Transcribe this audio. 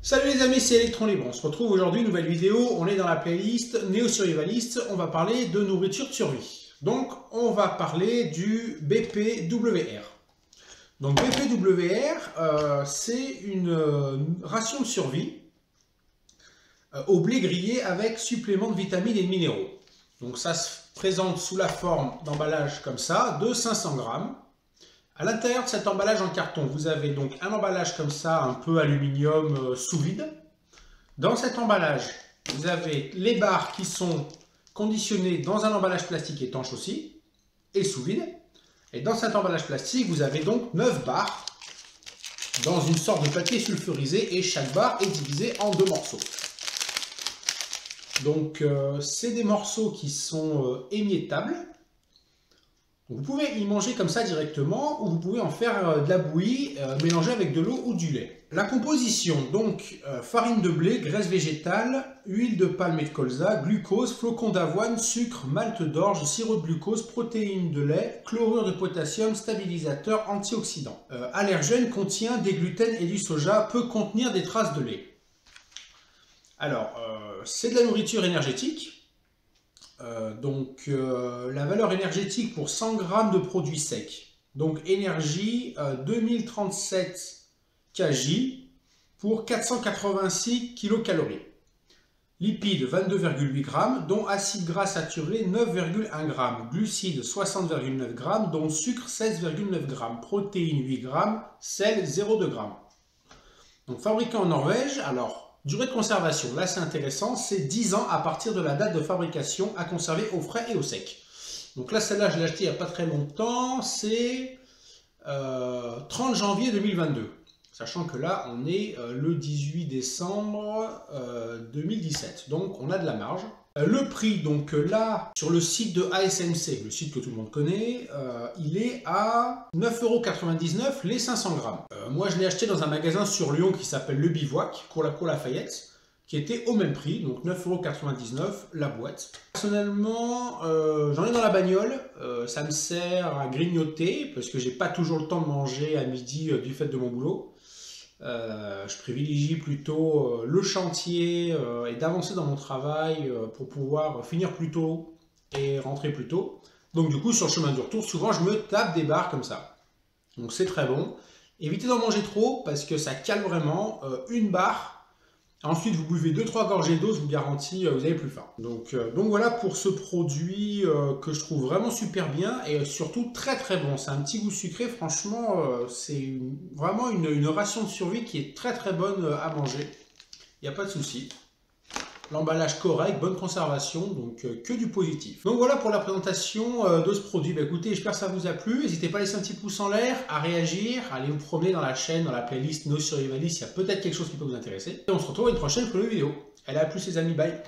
Salut les amis, c'est Electron Libre. On se retrouve aujourd'hui, nouvelle vidéo. On est dans la playlist Néo Survivaliste. On va parler de nourriture de survie. Donc, on va parler du BPWR. Donc, BPWR, c'est une ration de survie au blé grillé avec supplément de vitamines et de minéraux. Donc, ça se présente sous la forme d'emballage comme ça, de 500 grammes. À l'intérieur de cet emballage en carton, vous avez donc un emballage comme ça, un peu aluminium sous vide. Dans cet emballage, vous avez les barres qui sont conditionnées dans un emballage plastique étanche aussi, et sous vide. Et dans cet emballage plastique, vous avez donc 9 barres dans une sorte de papier sulfurisé, et chaque barre est divisée en 2 morceaux. Donc, c'est des morceaux qui sont émiettables. Vous pouvez y manger comme ça directement ou vous pouvez en faire de la bouillie mélangée avec de l'eau ou du lait. La composition, donc farine de blé, graisse végétale, huile de palme et de colza, glucose, flocons d'avoine, sucre, malt d'orge, sirop de glucose, protéines de lait, chlorure de potassium, stabilisateur, antioxydant. Allergène, contient des gluten et du soja, peut contenir des traces de lait. Alors, c'est de la nourriture énergétique. La valeur énergétique pour 100 g de produits secs. Donc énergie 2037 kJ pour 486 kcal. Lipides 22,8 g, dont acides gras saturés 9,1 g. Glucides 60,9 g, dont sucre 16,9 g. Protéines 8 g, sel 0,2 g. Donc fabriqué en Norvège, alors... Durée de conservation, là c'est intéressant, c'est 10 ans à partir de la date de fabrication à conserver au frais et au sec. Donc là, celle-là, je l'ai achetée il n'y a pas très longtemps, c'est 30 janvier 2022. Sachant que là, on est le 18 décembre 2017, donc on a de la marge. Le prix, donc là, sur le site de ASMC, le site que tout le monde connaît, il est à 9,99 € les 500 grammes. Moi, je l'ai acheté dans un magasin sur Lyon qui s'appelle Le Bivouac, Cours Lafayette, qui était au même prix, donc 9,99 € la boîte. Personnellement, j'en ai dans la bagnole, ça me sert à grignoter, parce que j'ai pas toujours le temps de manger à midi du fait de mon boulot. Je privilégie plutôt le chantier et d'avancer dans mon travail pour pouvoir finir plus tôt et rentrer plus tôt. Donc du coup, sur le chemin du retour, souvent je me tape des barres comme ça. Donc c'est très bon. Évitez d'en manger trop parce que ça cale vraiment. Une barre. Ensuite, vous buvez 2-3 gorgées d'eau, je vous garantis, vous n'avez plus faim. Donc voilà pour ce produit que je trouve vraiment super bien et surtout très très bon. C'est un petit goût sucré, franchement, c'est vraiment une ration de survie qui est très très bonne à manger. Il n'y a pas de souci. L'emballage correct, bonne conservation, donc que du positif. Donc voilà pour la présentation de ce produit. Bah, écoutez, j'espère que ça vous a plu. N'hésitez pas à laisser un petit pouce en l'air, à réagir, à aller vous promener dans la chaîne, dans la playlist Néo Survivaliste, il y a peut-être quelque chose qui peut vous intéresser. Et on se retrouve à une prochaine vidéo. Allez, à plus les amis, bye.